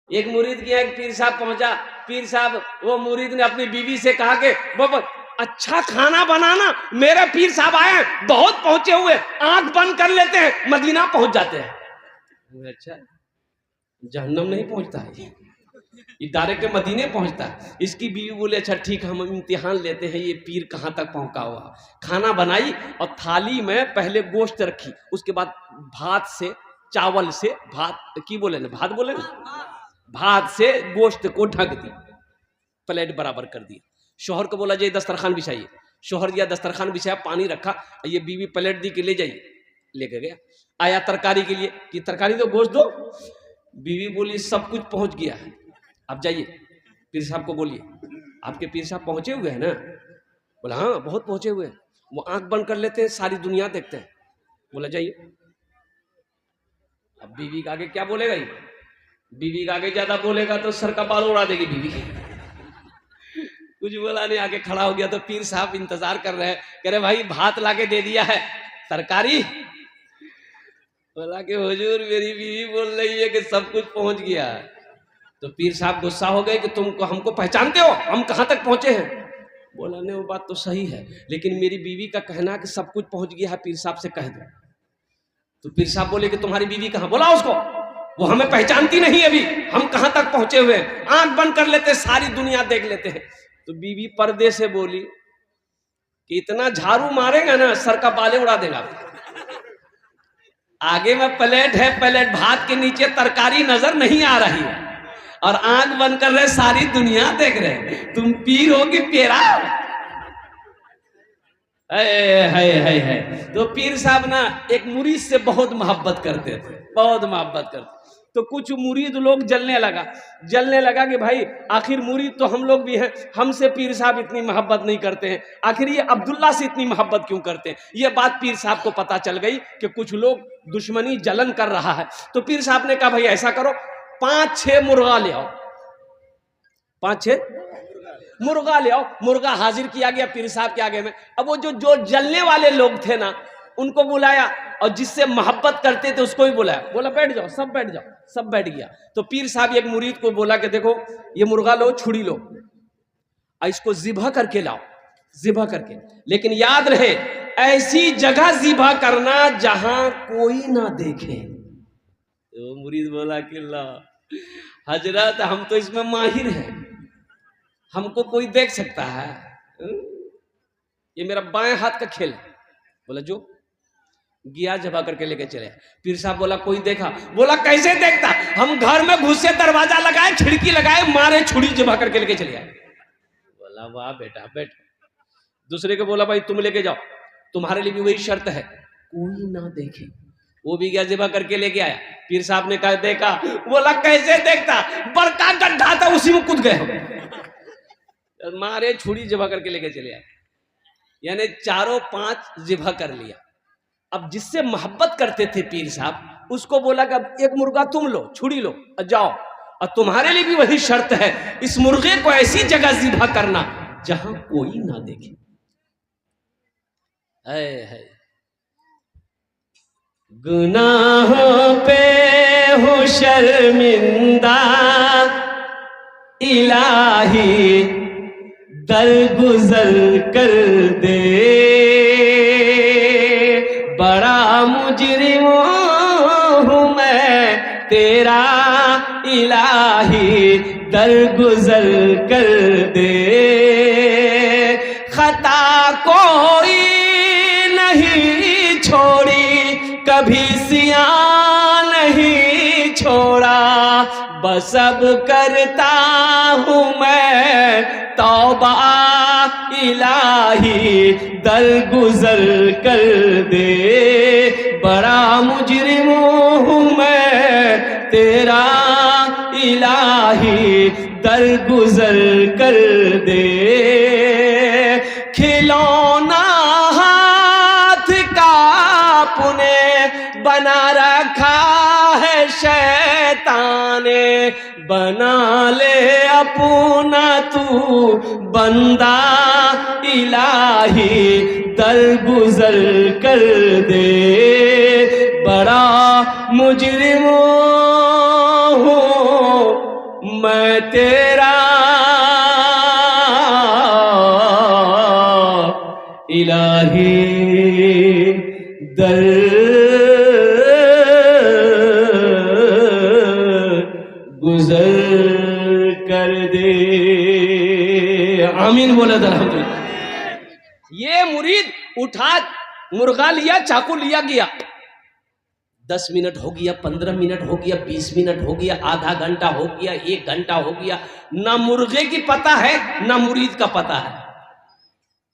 एक मुरीद के यहाँ एक पीर साहब पहुंचा। पीर साहब, वो मुरीद ने अपनी बीवी से कहा कि बाबा अच्छा खाना बनाना, मेरे पीर साहब आए हैं, बहुत पहुंचे हुए, आंख बंद कर लेते हैं, मदीना पहुंच जाते हैं। अच्छा, जहन्नम नहीं पहुंचता है ये डायरेक्ट मदीने पहुंचता है। इसकी बीवी बोले अच्छा ठीक, हम इम्तिहान लेते हैं ये पीर कहाँ तक पहुंचा हुआ। खाना बनाई और थाली में पहले गोश्त रखी, उसके बाद भात से, चावल से, भात की बोले ना, भात बोले ना, भात से गोश्त को ढक दी, प्लेट बराबर कर दी। शोहर को बोला जाइए दस्तरखान बिछाइए, शोहर दिया दस्तरखान बिछाया, पानी रखा, ये बीवी प्लेट दी कि ले जाइए, लेके गया। आया तरकारी के लिए कि तरकारी दो, गोश्त दो। बीवी बोली सब कुछ पहुंच गया है, आप जाइए पीर साहब को बोलिए आपके पीर साहब पहुंचे हुए हैं ना। बोला हाँ बहुत पहुंचे हुए हैं, वो आंख बंद कर लेते हैं, सारी दुनिया देखते हैं। बोला जाइए। अब बीवी के आगे क्या बोलेगा ये, बीवी के आगे ज्यादा बोलेगा तो सर का बाल उड़ा देगी बीवी। कुछ बोला नहीं, आगे खड़ा हो गया। तो पीर साहब इंतजार कर रहे हैं, कह रहे भाई भात लाके दे दिया है, तरकारी। बोला कि हुजूर मेरी बीवी बोल रही है कि सब कुछ पहुंच गया। तो पीर साहब गुस्सा हो गए कि तुम हमको पहचानते हो, हम कहां तक पहुंचे हैं। बोला नहीं वो बात तो सही है, लेकिन मेरी बीवी का कहना है कि सब कुछ पहुंच गया है, पीर साहब से कह दो। तो पीर साहब बोले कि तुम्हारी बीवी कहां, बोला उसको, वो हमें पहचानती नहीं अभी, हम कहां तक पहुंचे हुए हैं, आंख बंद कर लेते सारी दुनिया देख लेते हैं। तो बीवी पर्दे से बोली कि इतना झाड़ू मारेगा ना सर का बाले उड़ा देगा। आगे में प्लेट है, प्लेट भात के नीचे तरकारी नजर नहीं आ रही है और आंख बंद कर रहे, सारी दुनिया देख रहे, तुम पीर हो कि पेरा। है। तो पीर साहब ना एक मुरीद से बहुत मोहब्बत करते थे, बहुत मोहब्बत करते। तो कुछ मुरीद लोग जलने लगा कि भाई आखिर मुरीद तो हम लोग भी हैं, हमसे पीर साहब इतनी मोहब्बत नहीं करते हैं, आखिर ये अब्दुल्ला से इतनी मोहब्बत क्यों करते हैं। ये बात पीर साहब को पता चल गई कि कुछ लोग दुश्मनी जलन कर रहा है। तो पीर साहब ने कहा भाई ऐसा करो, 5-6 मुर्गा ले आओ, 5-6 मुर्गा ले आओ। मुर्गा हाजिर किया गया पीर साहब के आगे में। अब वो जो जलने वाले लोग थे ना, उनको बुलाया और जिससे मोहब्बत करते थे उसको भी बुलाया। बोला बैठ जाओ, सब बैठ जाओ, सब बैठ गया। तो पीर साहब एक मुरीद को बोला कि देखो ये मुर्गा लो, छुरी लो, इसको ज़िबह करके लाओ, ज़िबह करके, लेकिन याद रहे ऐसी जगह ज़िबह करना जहां कोई ना देखे। तो मुरीद बोला कि ला हजरत हम तो इसमें माहिर हैं, हमको कोई देख सकता है, ये मेरा बाएं हाथ का खेल है। बोला जो गया जबा करके लेके चले। पीर साहब बोला कोई देखा? बोला कैसे देखता, हम घर में घुसे, दरवाजा लगाए, खिड़की लगाए, मारे, छुरी जबा करके लेके चले आए। बोला वाह बेटा बैठ। दूसरे को बोला भाई तुम लेके जाओ, तुम्हारे लिए भी वही शर्त है, कोई ना देखे। वो भी गया जबा करके लेके आया। पीर साहब ने कहा देखा? बोला कैसे देखता, बड़का गड्ढा था उसी में कूद गए, मारे, छुरी जबा करके लेके चले आए। यानी 4-5 जिबा कर लिया। अब जिससे मोहब्बत करते थे पीर साहब, उसको बोला कि अब एक मुर्गा तुम लो, छुरी लो और जाओ, और तुम्हारे लिए भी वही शर्त है, इस मुर्गे को ऐसी जगह जिबा करना जहां कोई ना देखे। है गुनाहों पे हो शर्मिंदा इलाही, दरगुजर कर दे, बड़ा मुजरिम हूँ मैं तेरा इलाही, दरगुजर कर दे। खता कोई नहीं छोड़ी, कभी सिया नहीं छोड़ा, बस अब करता हूँ मैं तौबा इलाही, दरगुजर कर दे, बड़ा मुजरिम हूँ मैं तेरा इलाही, दरगुजर कर दे। खिलौना हाथ का पुने बना रखा है शैतान ने, बना ले अपना तू बंदा इलाही, दरगुजर कर दे, बड़ा मुजरिम हूँ मैं तेरा इलाही दर गुजर कर दे। आमीन बोले तो अल्हम्दुलिल्लाह। ये मुरीद उठा, मुर्गा लिया, चाकू लिया, गया 10 मिनट हो गया, 15 मिनट हो गया, 20 मिनट हो गया, आधा घंटा हो गया, 1 घंटा हो गया, ना मुर्गे की पता है ना मुरीद का पता है।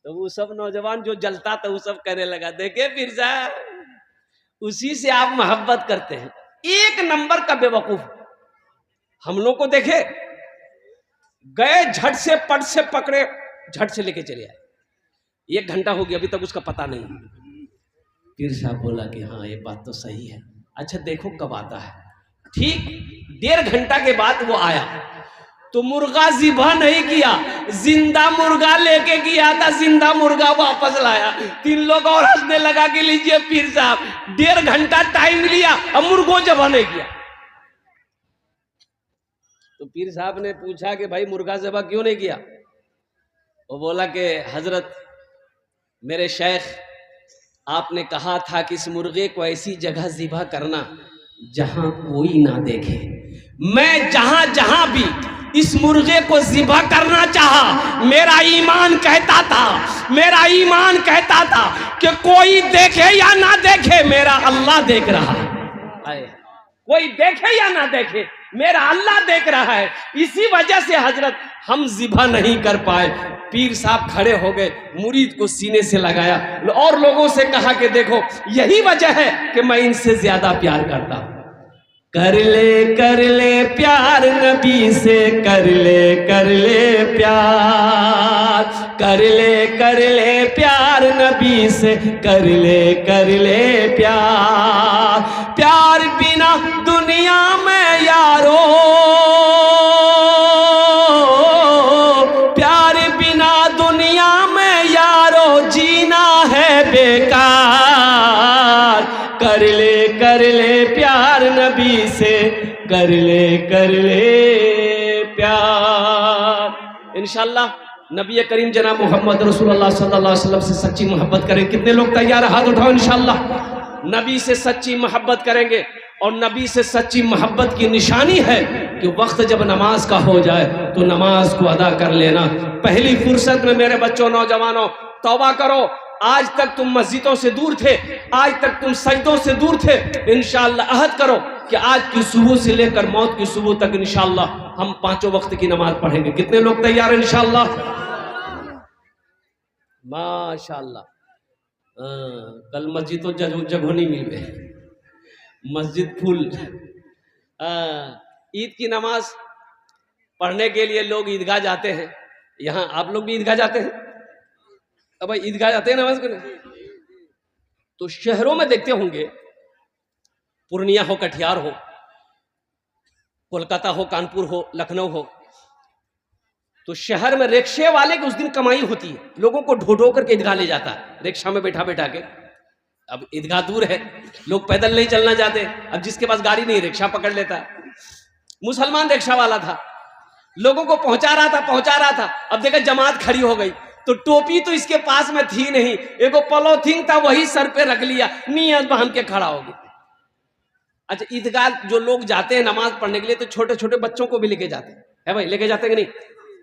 तो वो सब नौजवान जो जलता था वो सब कहने लगा, देखे पीर साहब उसी से आप मोहब्बत करते हैं, 1 नंबर का बेवकूफ। हम लोग को देखे गए, झट से पट से पकड़े, झट से लेके चले आए, 1 घंटा हो गया अभी तक उसका पता नहीं। पीर साहब बोला कि हाँ ये बात तो सही है, अच्छा देखो कब आता है। ठीक 1.5 घंटा के बाद वो आया, तो मुर्गा ज़िबा नहीं किया, जिंदा मुर्गा लेके गया था, जिंदा मुर्गा वापस लाया। 3 लोग और हंसने लगा कि लीजिए पीर साहब 1.5 घंटा टाइम लिया और मुर्गों ज़िबा नहीं किया। तो पीर साहब ने पूछा कि भाई मुर्गा ज़िबा क्यों नहीं किया? वो बोला कि हजरत मेरे शेख आपने कहा था कि इस मुर्गे को ऐसी जगह ज़िबा करना जहां कोई ना देखे। मैं जहां जहां भी इस मुर्गे को ज़िबा करना चाहा, मेरा ईमान कहता था, मेरा ईमान कहता था कि कोई देखे या ना देखे मेरा अल्लाह देख रहा है। कोई देखे या ना देखे मेरा अल्लाह देख रहा है। इसी वजह से हजरत हम ज़िबा नहीं कर पाए। पीर साहब खड़े हो गए, मुरीद को सीने से लगाया और लोगों से कहा कि देखो यही वजह है कि मैं इनसे ज्यादा प्यार करता हूं। कर ले प्यार नबी से, कर ले प्यार, कर ले प्यार नबी से, कर ले प्यार। प्यार बिना दुनिया में यारो, प्यार बिना दुनिया में यारो जीना है बेकार। कर ले प्यार नबी से, कर ले प्यार। इंशाअल्लाह नबी करीम जनाब मोहम्मद रसूलुल्लाह सल्लल्लाहु अलैहि वसल्लम से सच्ची मोहब्बत करें। कितने लोग तैयार? हाथ उठाओ। इंशाअल्लाह नबी से सच्ची मोहब्बत करेंगे और नबी से सच्ची मोहब्बत की निशानी है कि वक्त जब नमाज का हो जाए तो नमाज को अदा कर लेना। पहली फुर्सत में मेरे बच्चों, नौजवानों, तौबा करो। आज तक तुम मस्जिदों से दूर थे, आज तक तुम सजदों से दूर थे। इंशाअल्लाह अहद करो कि आज की सुबह से लेकर मौत की सुबह तक इंशाअल्लाह हम 5 वक्त की नमाज पढ़ेंगे। कितने लोग तैयार हैं? इंशाअल्लाह माशाअल्लाह। कल मस्जिद तो जगह नहीं मिल गए, मस्जिद फुल। ईद की नमाज पढ़ने के लिए लोग ईदगाह जाते हैं। यहाँ आप लोग भी ईदगाह जाते हैं? अब भाई ईदगाह जाते हैं नमाज करने। तो शहरों में देखते होंगे, पूर्णिया हो, कटिहार हो, कोलकाता हो, कानपुर हो, लखनऊ हो, तो शहर में रिक्शे वाले की उस दिन कमाई होती है, लोगों को ढो करके ईदगाह ले जाता है रिक्शा में बैठा के। अब ईदगाह दूर है, लोग पैदल नहीं चलना चाहते, अब जिसके पास गाड़ी नहीं रिक्शा पकड़ लेता है। मुसलमान रिक्शा वाला था, लोगों को पहुंचा रहा था। अब देखा जमात खड़ी हो गई, तो टोपी तो इसके पास में थी नहीं, एगो पॉलीथीन था वही सर पे रख लिया, नियत बांध के खड़ा हो गया। अच्छा, ईदगाह जो लोग जाते हैं नमाज पढ़ने के लिए तो छोटे छोटे बच्चों को भी लेके जाते हैं, है भाई? लेके जाते हैं कि नहीं?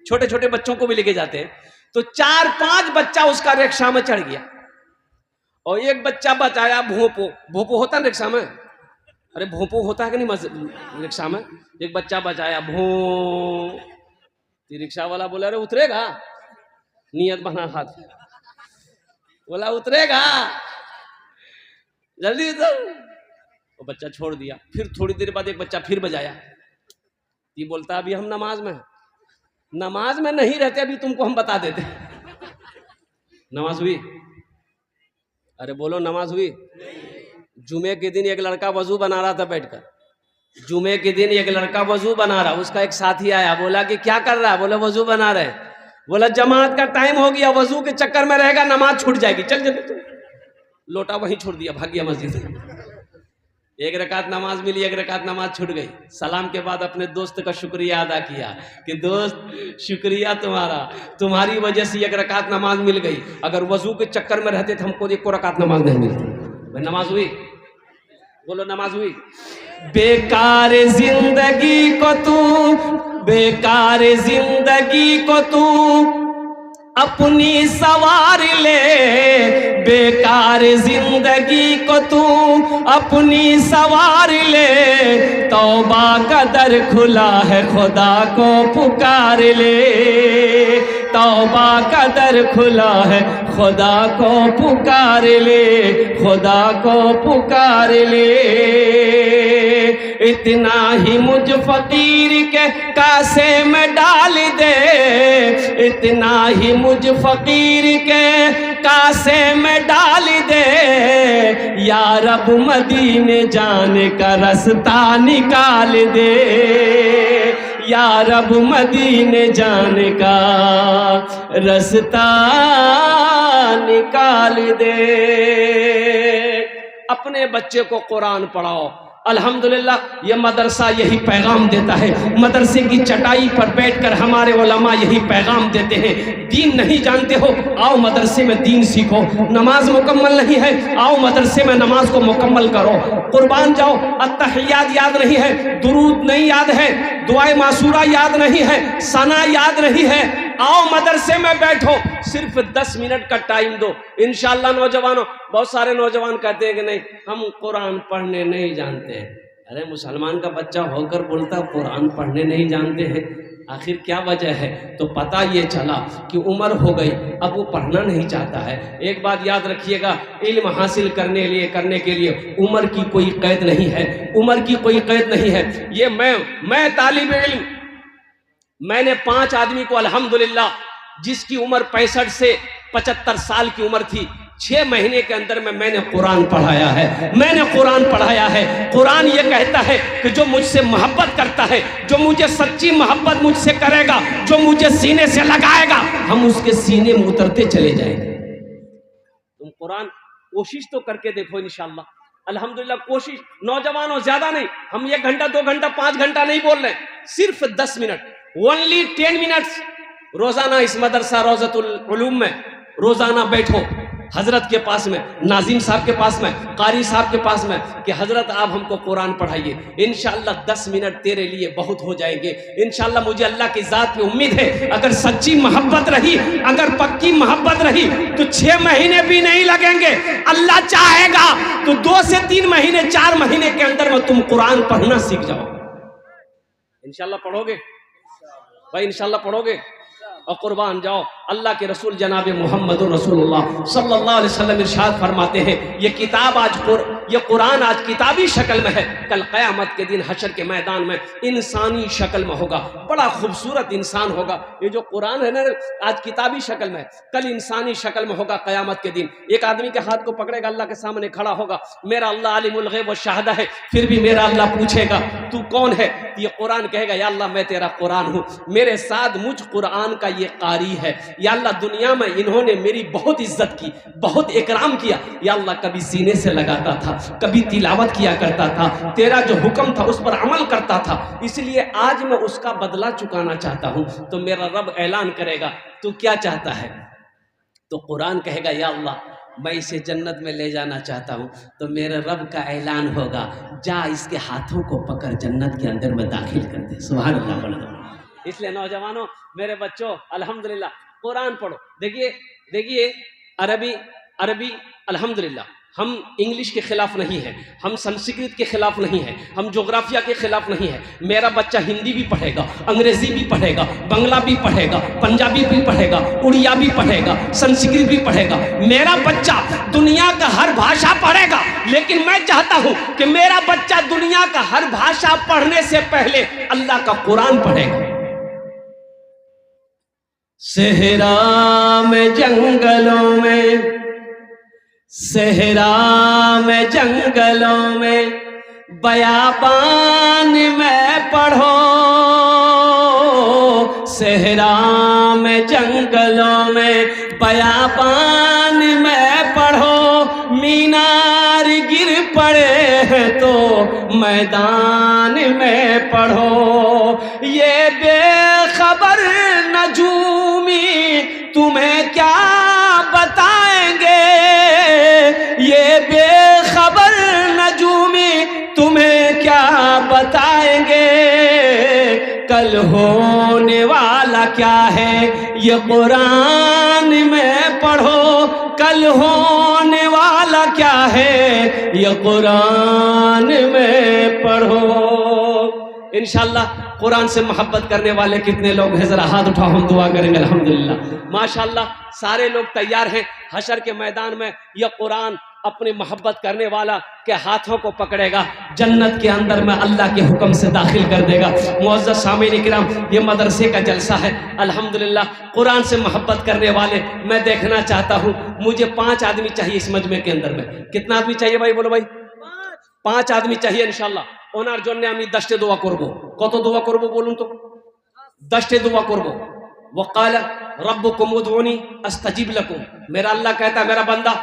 छोटे छोटे बच्चों को भी लेके जाते हैं। तो 4-5 बच्चा उसका रिक्शा में चढ़ गया और एक बच्चा बचाया भोपो होता है रिक्शा में, अरे भोपो होता है कि नहीं रिक्शा में? एक बच्चा बचाया भो, रिक्शा वाला बोला अरे उतरेगा, नियत बना हाथ, बोला उतरेगा जल्दी उतर। वो बच्चा छोड़ दिया। फिर थोड़ी देर बाद एक बच्चा फिर बजाया, ये बोलता अभी हम नमाज में हैं। नमाज में नहीं रहते, अभी तुमको हम बता देते। नमाज हुई? अरे बोलो नमाज हुई? जुमे के दिन एक लड़का वजू बना रहा था बैठकर, जुमे के दिन एक लड़का वजू बना रहा, उसका एक साथी आया, बोला कि क्या कर रहा है? बोला वजू बना रहे। बोला जमात का टाइम हो गया, वजू के चक्कर में रहेगा, नमाज छूट जाएगी, चल जल्दी। लोटा वहीं छोड़ दिया, भाग गया मस्जिद। एक रकात नमाज मिली, एक रकात नमाज छूट गई। सलाम के बाद अपने दोस्त का शुक्रिया अदा किया कि दोस्त शुक्रिया तुम्हारा, तुम्हारी वजह से एक रकात नमाज मिल गई। अगर वजू के चक्कर में रहते तो हमको एक को रकात नमाज नहीं मिलती। नमाज हुई, बोलो नमाज हुई। बेकार जिंदगी को तू, बेकार जिंदगी को तू अपनी सवार ले, बेकार जिंदगी को तू अपनी सवार ले, तौबा का दर खुला है खुदा को पुकार ले, तौबा का दर खुला है खुदा को पुकार ले, खुदा को पुकार ले। इतना ही मुझ फकीर के कासे में डाल दे, इतना ही मुझ फकीर के कासे में डाल दे, या रब मदीने जाने का रास्ता निकाल दे, या रब मदीने जाने का रास्ता निकाल दे। अपने बच्चे को कुरान पढ़ाओ। अल्हम्दुलिल्लाह ये मदरसा यही पैगाम देता है। मदरसे की चटाई पर बैठकर हमारे उलमा यही पैगाम देते हैं, दीन नहीं जानते हो आओ मदरसे में दीन सीखो, नमाज मुकम्मल नहीं है आओ मदरसे में नमाज को मुकम्मल करो, कुर्बान जाओ अत्तहियात याद नहीं है, दुरूद नहीं याद है, दुआए मासूरा याद नहीं है, सना याद नहीं है, आओ मदरसे में बैठो, सिर्फ 10 मिनट का टाइम दो। इंशाअल्लाह नौजवानों, बहुत सारे नौजवान कहते हैं कि नहीं हम कुरान पढ़ने नहीं जानते हैं। अरे मुसलमान का बच्चा होकर बोलता कुरान पढ़ने नहीं जानते हैं, आखिर क्या वजह है? तो पता ये चला कि उम्र हो गई, अब वो पढ़ना नहीं चाहता है। एक बात याद रखिएगा, इल्म हासिल करने के लिए उम्र की कोई कैद नहीं है, उम्र की कोई कैद नहीं है। ये मैं तालिब इल्म, मैंने 5 आदमी को अल्हम्दुलिल्लाह, जिसकी उम्र 65 से 75 साल की उम्र थी, 6 महीने के अंदर में मैंने कुरान पढ़ाया है, मैंने कुरान पढ़ाया है। कुरान ये कहता है कि जो मुझसे मोहब्बत करता है, जो मुझे सच्ची मोहब्बत मुझसे करेगा, जो मुझे सीने से लगाएगा, हम उसके सीने में उतरते चले जाएंगे। तुम कुरान कोशिश तो करके देखो इंशाअल्लाह। अल्हम्दुलिल्लाह कोशिश, नौजवानों ज्यादा नहीं, हम 1 घंटा 2 घंटा 5 घंटा नहीं बोल रहे, सिर्फ 10 मिनट, ओनली 10 मिनट्स रोजाना इस मदरसा रोज़तुल उलूम में रोजाना बैठो, हजरत के पास में, नाजिम साहब के पास में, कारी साहब के पास में, कि हजरत आप हमको कुरान पढ़ाइए। इंशाअल्लाह 10 मिनट तेरे लिए बहुत हो जाएंगे। इंशाअल्लाह मुझे अल्लाह की जात पे उम्मीद है, अगर सच्ची मोहब्बत रही, अगर पक्की मोहब्बत रही तो 6 महीने भी नहीं लगेंगे। अल्लाह चाहेगा तो 2 से 3 महीने 4 महीने के अंदर में तुम कुरान पढ़ना सीख जाओ। इंशाअल्लाह पढ़ोगे भाई, इंशाअल्लाह पढ़ोगे और कुर्बान जाओ। अल्लाह के रसूल जनाब मोहम्मद रसूलुल्लाह सल्लल्लाहु अलैहि वसल्लम इरशाद फरमाते हैं, ये किताब ये कुरान आज किताबी शक्ल में है, कल क़यामत के दिन हशर के मैदान में इंसानी शक्ल में होगा, बड़ा खूबसूरत इंसान होगा। ये जो कुरान है ना, आज किताबी शक्ल में, कल इंसानी शक्ल में होगा क़यामत के दिन। एक आदमी के हाथ को पकड़ेगा, अल्लाह के सामने खड़ा होगा, मेरा अल्लाह आलिमुल गैब व शहादा है, फिर भी मेरा अल्लाह पूछेगा तू कौन है? ये कुरान कहेगा या अल्लाह मैं तेरा कुरान हूँ, मेरे साथ मुझ कुरान का ये कारी है। या अल्लाह दुनिया में इन्होंने मेरी बहुत इज्जत की, बहुत इकराम किया। या अल्लाह कभी सीने से लगाता था, कभी तिलावत किया करता था, तेरा जो हुक्म था उस पर अमल करता था, इसलिए आज मैं उसका बदला चुकाना चाहता हूँ। तो मेरा रब ऐलान करेगा तू क्या चाहता है? तो कुरान कहेगा या अल्लाह मैं इसे जन्नत में ले जाना चाहता हूँ। तो मेरे रब का ऐलान होगा जा इसके हाथों को पकड़ जन्नत के अंदर में दाखिल कर दे। सुभान अल्लाह बोल दो। इसलिए नौजवानों, मेरे बच्चों, अल्हम्दुलिल्लाह कुरान पढ़ो। देखिए अरबी अल्हम्दुलिल्लाह, हम इंग्लिश के खिलाफ नहीं है, हम संस्कृत के खिलाफ नहीं है, हम जोग्राफिया के खिलाफ नहीं है। मेरा बच्चा हिंदी भी पढ़ेगा, अंग्रेजी भी पढ़ेगा, बंगला भी पढ़ेगा, पंजाबी भी पढ़ेगा, उड़िया भी पढ़ेगा, संस्कृत भी पढ़ेगा। मेरा बच्चा दुनिया का हर भाषा पढ़ेगा, लेकिन मैं चाहता हूं कि मेरा बच्चा दुनिया का हर भाषा पढ़ने से पहले अल्लाह का कुरान पढ़ेगा। सहरा में जंगलों में, सहरा में जंगलों में, बयाबान में पढ़ो, सहरा में जंगलों में, बयाबान में पढ़ो। मीनार गिर पड़े हैं तो मैदान में पढ़ो। ये बेखबर नजूमी तुम्हें क्या बताएंगे, ये बेखबर नजूमी तुम्हें क्या बताएंगे। कल होने वाला क्या है ये कुरान में पढ़ो, कल होने वाला क्या है ये कुरान में पढ़ो। इंशाअल्लाह कुरान से मोहब्बत करने वाले कितने लोग हैं, जरा हाथ उठाओ, हम दुआ करेंगे। अल्हम्दुलिल्लाह माशाअल्लाह सारे लोग तैयार हैं। हशर के मैदान में यह कुरान अपनी मोहब्बत करने वाला के हाथों को पकड़ेगा, जन्नत के अंदर में अल्लाह के हुक्म से दाखिल कर देगा। मुअज़्ज़ज़ सामीन इकराम, ये मदरसे का जलसा है। अल्हम्दुलिल्लाह कुरान से मोहब्बत करने वाले मैं देखना चाहता हूँ। मुझे 5 आदमी चाहिए इस मजमे के अंदर में। कितना आदमी चाहिए भाई, बोलो भाई? 5 आदमी चाहिए इंशाअल्लाह। ওনার জন্য আমি 10টি দোয়া করব। কত দোয়া করব বলুন তো? 10টি দোয়া করব। वक़ाल रब्बुकुम उदऊनी अस्तजिब लकुम, मेरा अल्लाह कहता है मेरा बंदा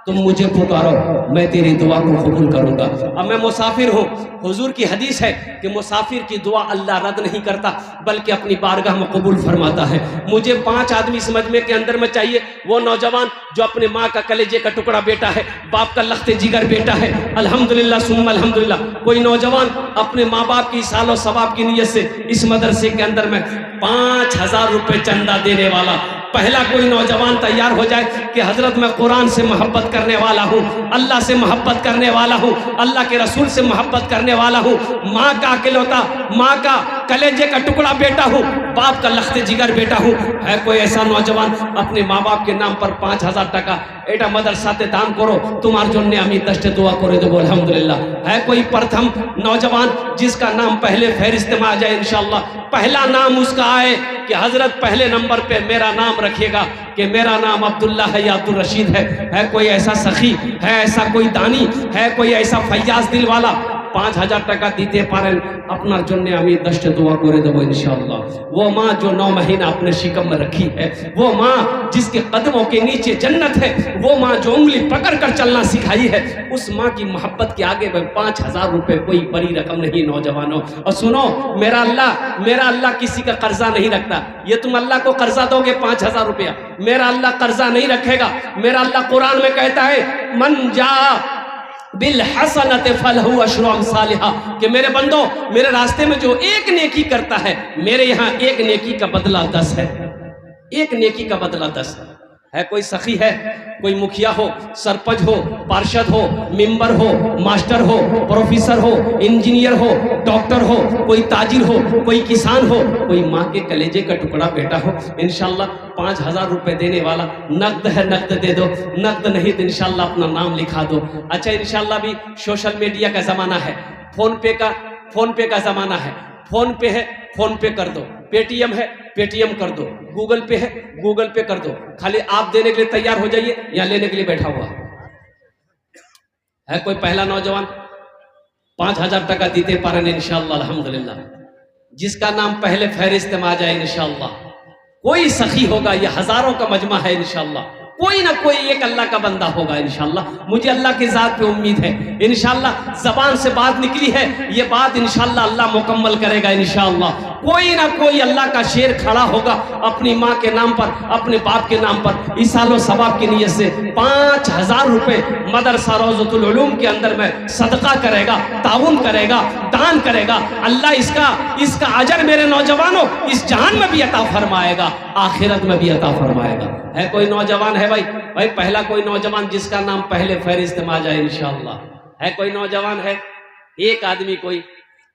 तुम मुझे पुकारो, मैं तेरी दुआ को कबूल करूंगा। अब मैं मुसाफिर हूँ, हुजूर की हदीस है कि मुसाफिर की दुआ अल्लाह रद्द नहीं करता बल्कि अपनी बारगाह में कबूल फरमाता है। मुझे 5 आदमी इस मजमे के अंदर में चाहिए। वो नौजवान जो अपने माँ का कलेजे का टुकड़ा बेटा है, बाप का लख्ते जिगर बेटा है, अल्हम्दुलिल्लाह सुम्मा अल्हम्दुलिल्लाह। कोई नौजवान अपने माँ बाप की सालो सवाब की नीयत से इस मदरसे के अंदर में 5000 रुपये चंदा देने वाला पहला कोई नौजवान तैयार हो जाए कि हजरत मैं कुरान से मोहब्बत करने वाला हूँ, अल्लाह से मोहब्बत करने वाला हूँ, अल्लाह के रसूल से मोहब्बत करने वाला हूँ, माँ का अकेलौता, माँ का कलेजे का टुकड़ा बेटा हूँ, बाप का लख्ते जिगर बेटा हूँ। है कोई ऐसा नौजवान अपने माँ बाप के नाम पर 5000 টাকা এটা मदरसाते दान करो, तुम्हारे জন্য আমি 10টি दुआ করে দেবো अल्हम्दुलिल्लाह। है कोई प्रथम नौजवान जिसका नाम पहले फहरिस्त में आ जाए इंशाअल्लाह, पहला नाम उसका आए कि हजरत पहले नंबर पे मेरा नाम रखिएगा कि मेरा नाम अब्दुल्ला है या अब्दुल रशीद है। कोई ऐसा सखी है, ऐसा कोई दानी है, कोई ऐसा फैयाज दिल वाला 5000 টাকা দিতে পারেন, আপনার জন্য আমি 10টি দোয়া করে দেবো इंशाअल्लाह। वो माँ जो 9 महीना अपने शिकम में रखी है, वो माँ जिसके कदमों के नीचे जन्नत है, वो माँ जो उंगली पकड़ कर चलना सिखाई है, उस माँ की मोहब्बत के आगे में 5000 रुपये कोई बड़ी रकम नहीं नौजवानों। और सुनो, मेरा अल्लाह किसी का कर्जा नहीं रखता। ये तुम अल्लाह को कर्जा दोगे 5000 रुपया, मेरा अल्लाह कर्जा नहीं रखेगा। मेरा अल्लाह कुरान में कहता है मन जा बिल हसनत फलहु अशरु अमसालिहा, कि मेरे बंदो मेरे रास्ते में जो एक नेकी करता है, मेरे यहाँ एक नेकी का बदला 10 है, एक नेकी का बदला 10 है। कोई सखी है, कोई मुखिया हो, सरपंच हो, पार्षद हो, मेंबर हो, मास्टर हो, प्रोफेसर हो, इंजीनियर हो, डॉक्टर हो, कोई ताजिर हो, कोई किसान हो, कोई माँ के कलेजे का टुकड़ा बेटा हो, इंशाअल्लाह 5000 रुपये देने वाला नकद है, नकद दे दो, नकद नहीं तो इंशाअल्लाह अपना नाम लिखा दो। अच्छा इंशाअल्लाह भी सोशल मीडिया का ज़माना है, फोन पे का ज़माना है, फोन पे है फोन पे कर दो, पेटीएम है पेटीएम कर दो, गूगल पे है गूगल पे कर दो। खाली आप देने के लिए तैयार हो जाइए या लेने के लिए बैठा हुआ है। कोई पहला नौजवान 5000 টাকা दीते पारें इंशाअल्लाह अल्हम्दुलिल्लाह, जिसका नाम पहले फहरिस्त में आ जाए इंशाअल्लाह। कोई सखी होगा, ये हजारों का मजमा है इंशाअल्लाह, कोई ना कोई एक अल्लाह का बंदा होगा इंशाअल्लाह। मुझे अल्लाह की ज़ात पे उम्मीद है इंशाअल्लाह। ज़बान से बात निकली है, ये बात इंशाअल्लाह अल्लाह मुकम्मल करेगा इंशाअल्लाह। कोई ना कोई अल्लाह का शेर खड़ा होगा अपनी माँ के नाम पर, अपने बाप के नाम पर, इसालो सवाब की नीयत से 5000 रुपये मदरसा रोज़तुल उलूम के अंदर में सदका करेगा, ताउन करेगा, दान करेगा। अल्लाह इसका अजर मेरे नौजवानों इस जहान में भी अता फरमाएगा, आखिरत में भी अता फरमाएगा। है कोई नौजवान है भाई पहला कोई नौजवान जिसका नाम पहले फहरिस्त में आ जाए इंशाअल्लाह। है कोई नौजवान है, एक आदमी कोई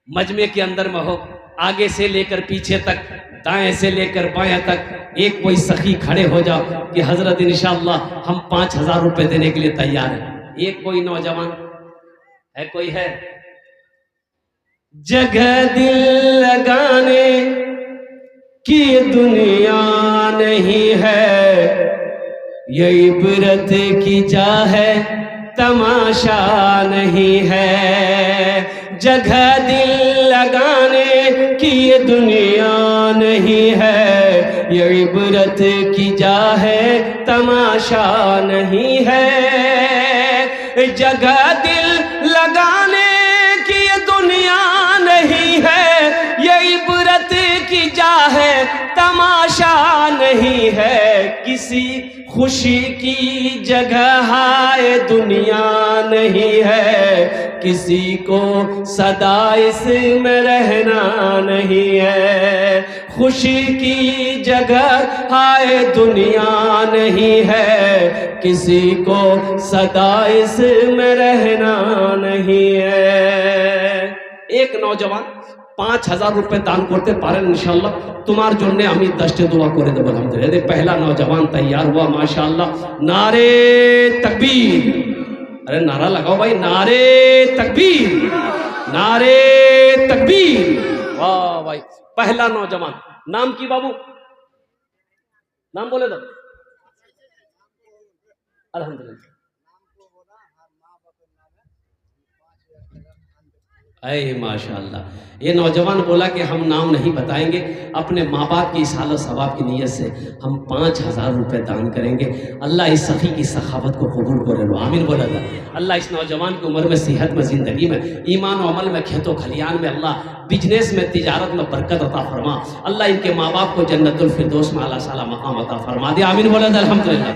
मजमे के अंदर में हो, आगे से लेकर पीछे तक, दाएं से लेकर बाएं तक, एक कोई सखी खड़े हो जाओ कि हजरत इंशाअल्लाह हम 5000 रुपये देने के लिए तैयार हैं। एक कोई नौजवान है, कोई है? जगह दिल लगाने की दुनिया नहीं है, ये इबरत की जा है तमाशा नहीं है। जगह दिल लगाने की ये दुनिया नहीं है, ये इबरत की जा है तमाशा नहीं है। जगह दिल लगाने की ये तमाशा नहीं है, किसी खुशी की जगह हाय दुनिया नहीं है, किसी को सदा इसमें रहना नहीं है, खुशी की जगह हाय दुनिया नहीं है, किसी को सदा इसमें रहना नहीं है। एक नौजवान 5000 रुपए दान करते पारें इंशाल्लाह तुम्हार जन्य आमी 10टे दुआ करे देब अल्हम्दुलिल्लाह। पहला नौजवान तैयार हुआ माशाअल्लाह। नारे तकबीर, अरे नारा लगाओ भाई, नारे तकबीर, नारे तकबीर। वाह भाई, पहला नौजवान। नाम की बाबू, नाम बोले तो अल्हम्दुलिल्लाह। अरे माशाअल्लाह, ये नौजवान बोला कि हम नाम नहीं बताएंगे, अपने माँ बाप की इसाल सवाब की नीयत से हम 5000 रुपये दान करेंगे। अल्लाह इस सखी की सखावत को कबूल करे लो, आमीन बोला था। अल्लाह इस नौजवान की उम्र में, सेहत में, ज़िंदगी में, ईमान और अमल में, खेतों खलियान में, अल्लाह बिजनेस में, तिजारत में बरकत अता फरमा। अल्लाह इनके माँ बाप को जन्नतुल फिरदौस में आला साला मकाम अता फरमा दे, आमीन बोला था अल्हम्दुलिल्लाह।